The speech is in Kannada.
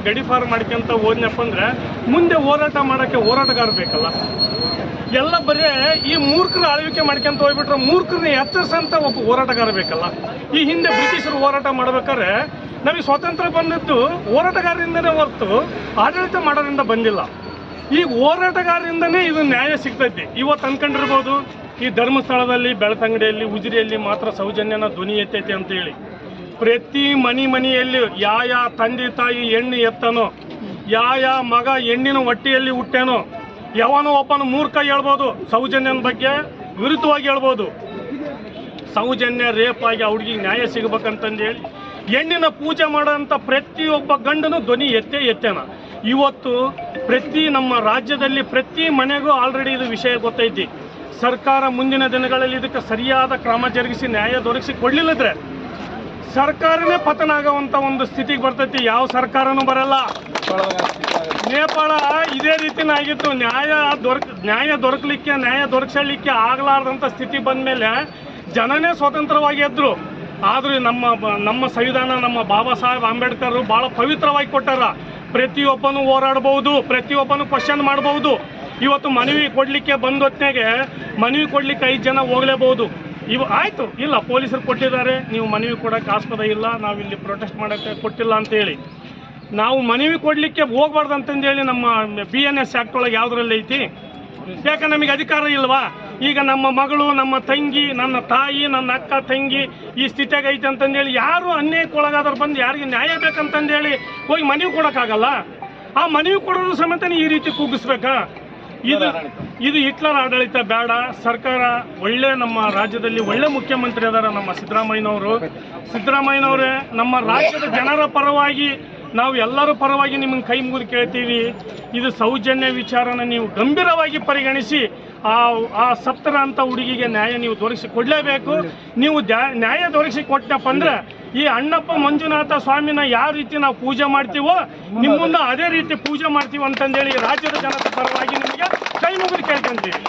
ಗಡಿಪಾರು ಮಾಡ್ಕೊಂತ ಹೋದ್ನಪ್ಪ ಅಂದ್ರೆ ಮುಂದೆ ಹೋರಾಟ ಮಾಡೋಕ್ಕೆ ಹೋರಾಟಗಾರ ಬೇಕಲ್ಲ. ಎಲ್ಲ ಬರೇ ಈ ಮೂರ್ಖರ ಆಳ್ವಿಕೆ ಮಾಡ್ಕೊಂತ ಹೋಗ್ಬಿಟ್ರೆ ಮೂರ್ಖರನ್ನ ಎಚ್ಚರಿಸಂತ ಒಬ್ಬ ಹೋರಾಟಗಾರ ಬೇಕಲ್ಲ. ಈ ಹಿಂದೆ ಬ್ರಿಟಿಷರು ಹೋರಾಟ ಮಾಡ್ಬೇಕಾದ್ರೆ ನಮಗೆ ಸ್ವಾತಂತ್ರ್ಯ ಬಂದದ್ದು ಹೋರಾಟಗಾರರಿಂದನೇ ಹೊರತು ಆಡಳಿತ ಮಾಡೋದ್ರಿಂದ ಬಂದಿಲ್ಲ. ಈ ಹೋರಾಟಗಾರರಿಂದನೇ ಇದು ನ್ಯಾಯ ಸಿಗ್ತೈತಿ. ಇವತ್ತು ಅನ್ಕೊಂಡಿರ್ಬೋದು ಈ ಧರ್ಮಸ್ಥಳದಲ್ಲಿ, ಬೆಳ್ತಂಗಡಿಯಲ್ಲಿ, ಉಜಿರಿಯಲ್ಲಿ ಮಾತ್ರ ಸೌಜನ್ಯನ ಧ್ವನಿ ಎತ್ತೈತಿ ಅಂತೇಳಿ. ಪ್ರತಿ ಮನೆಯಲ್ಲಿ ಯಾವ ತಂದೆ ತಾಯಿ ಹೆಣ್ಣು ಎತ್ತನೋ, ಯಾವ ಮಗ ಹೆಣ್ಣಿನ ಹೊಟ್ಟೆಯಲ್ಲಿ ಹುಟ್ಟೇನೋ, ಯಾವನೋ ಒಬ್ಬನ ಮೂರ್ಖ ಹೇಳ್ಬೋದು ಸೌಜನ್ಯನ ಬಗ್ಗೆ ವಿರುದ್ಧವಾಗಿ ಹೇಳ್ಬೋದು. ಸೌಜನ್ಯ ರೇಪ್ ಆಗಿ ಆ ಹುಡುಗಿಗೆ ನ್ಯಾಯ ಸಿಗಬೇಕಂತಂದೇಳಿ ಹೆಣ್ಣಿನ ಪೂಜೆ ಮಾಡೋಂಥ ಪ್ರತಿಯೊಬ್ಬ ಗಂಡನು ಧ್ವನಿ ಎತ್ತೇನ. ಇವತ್ತು ನಮ್ಮ ರಾಜ್ಯದಲ್ಲಿ ಪ್ರತಿ ಮನೆಗೂ ಆಲ್ರೆಡಿ ಇದು ವಿಷಯ ಗೊತ್ತೈತಿ. ಸರ್ಕಾರ ಮುಂದಿನ ದಿನಗಳಲ್ಲಿ ಇದಕ್ಕೆ ಸರಿಯಾದ ಕ್ರಮ ಜರುಗಿಸಿ ನ್ಯಾಯ ದೊರಕಿಸಿ ಕೊಡಲಿಲ್ಲದ್ರೆ ಸರ್ಕಾರನೇ ಪತನ ಆಗುವಂಥ ಒಂದು ಸ್ಥಿತಿಗೆ ಬರ್ತೈತಿ. ಯಾವ ಸರ್ಕಾರನೂ ಬರಲ್ಲ. ನೇಪಾಳ ಇದೇ ರೀತಿನ ಆಗಿತ್ತು. ನ್ಯಾಯ ದೊರಕಿಸಲಿಕ್ಕೆ ಆಗಲಾರ್ದಂಥ ಸ್ಥಿತಿ ಬಂದ ಮೇಲೆ ಜನನೇ ಸ್ವತಂತ್ರವಾಗಿ ಎದ್ರು. ಆದರೂ ನಮ್ಮ ಸಂವಿಧಾನ, ನಮ್ಮ ಬಾಬಾ ಸಾಹೇಬ್ ಅಂಬೇಡ್ಕರ್ ಭಾಳ ಪವಿತ್ರವಾಗಿ ಕೊಟ್ಟಾರ. ಪ್ರತಿಯೊಬ್ಬನು ಹೋರಾಡಬಹುದು, ಪ್ರತಿಯೊಬ್ಬನು ಕ್ವಶನ್ ಮಾಡಬಹುದು. ಇವತ್ತು ಮನವಿ ಕೊಡಲಿಕ್ಕೆ ಬಂದ ಹೊತ್ತಿನಾಗೆ ಮನವಿ ಕೊಡಲಿಕ್ಕೆ 5 ಜನ ಹೋಗಲೇಬಹುದು. ಆಯಿತು, ಇಲ್ಲ ಪೊಲೀಸರು ಕೊಟ್ಟಿದ್ದಾರೆ, ನೀವು ಮನವಿ ಕೊಡೋಕ್ಕೆ ಆಸ್ಪದ ಇಲ್ಲ, ನಾವಿಲ್ಲಿ ಪ್ರೊಟೆಸ್ಟ್ ಮಾಡೋಕ್ಕೆ ಕೊಟ್ಟಿಲ್ಲ ಅಂತೇಳಿ ನಾವು ಮನವಿ ಕೊಡಲಿಕ್ಕೆ ಹೋಗ್ಬಾರ್ದು ಅಂತಂದೇಳಿ ನಮ್ಮ BNS ಆ್ಯಕ್ಟ್ ಒಳಗೆ ಯಾವುದ್ರಲ್ಲಿ ಐತಿ? ಯಾಕೆ ನಮಗೆ ಅಧಿಕಾರ ಇಲ್ವಾ? ಈಗ ನಮ್ಮ ಮಗಳು, ನಮ್ಮ ತಂಗಿ, ನನ್ನ ತಾಯಿ, ನನ್ನ ಅಕ್ಕ ತಂಗಿ ಈ ಸ್ಥಿತಿಯಾಗ ಐತೆ ಅಂತಂದೇಳಿ ಯಾರು ಅನ್ಯಾಯಕ್ಕೊಳಗಾದ್ರೆ ಬಂದು ಯಾರಿಗೆ ನ್ಯಾಯ ಬೇಕಂತಂದೇಳಿ ಹೋಗಿ ಮನವಿ ಕೊಡೋಕ್ಕಾಗಲ್ಲ. ಆ ಮನವಿ ಕೊಡೋದು ಸಮೇತ ಈ ರೀತಿ ಕೂಗಿಸ್ಬೇಕಾ? ಇದು ಹಿಟ್ಲರ್ ಆಡಳಿತ ಬೇಡ. ಸರ್ಕಾರ ಒಳ್ಳೆ, ನಮ್ಮ ರಾಜ್ಯದಲ್ಲಿ ಒಳ್ಳೆ ಮುಖ್ಯಮಂತ್ರಿ ಅದಾರ ನಮ್ಮ ಸಿದ್ದರಾಮಯ್ಯನವರೇ. ನಮ್ಮ ರಾಜ್ಯದ ಜನರ ಪರವಾಗಿ, ನಾವು ಎಲ್ಲರ ಪರವಾಗಿ ನಿಮ್ಮನ್ನು ಕೈ ಮುಗಿದು ಕೇಳ್ತೀವಿ. ಇದು ಸೌಜನ್ಯ ವಿಚಾರನ ನೀವು ಗಂಭೀರವಾಗಿ ಪರಿಗಣಿಸಿ ಆ ಸಪ್ತರ ಅಂತ ಹುಡುಗಿಗೆ ನ್ಯಾಯ ನೀವು ದೊರಕಿಸಿ ಕೊಡಲೇಬೇಕು. ನೀವು ನ್ಯಾಯ ದೊರಕಿಸಿ ಕೊಟ್ಟಪ್ಪ ಅಂದ್ರೆ ಈ ಅಣ್ಣಪ್ಪ ಮಂಜುನಾಥ ಸ್ವಾಮಿನ ಯಾವ ರೀತಿ ನಾವು ಪೂಜೆ ಮಾಡ್ತೀವೋ ನಿಮ್ಮ ಮುಂದೆ ಅದೇ ರೀತಿ ಪೂಜೆ ಮಾಡ್ತೀವಿ ಅಂತಂದೇಳಿ ರಾಜ್ಯದ ಜನತೆ ಪರವಾಗಿ ನಿಮಗೆ ಕೈ ಮುಗಿದು ಕೇಳ್ಕೊಂತೀವಿ.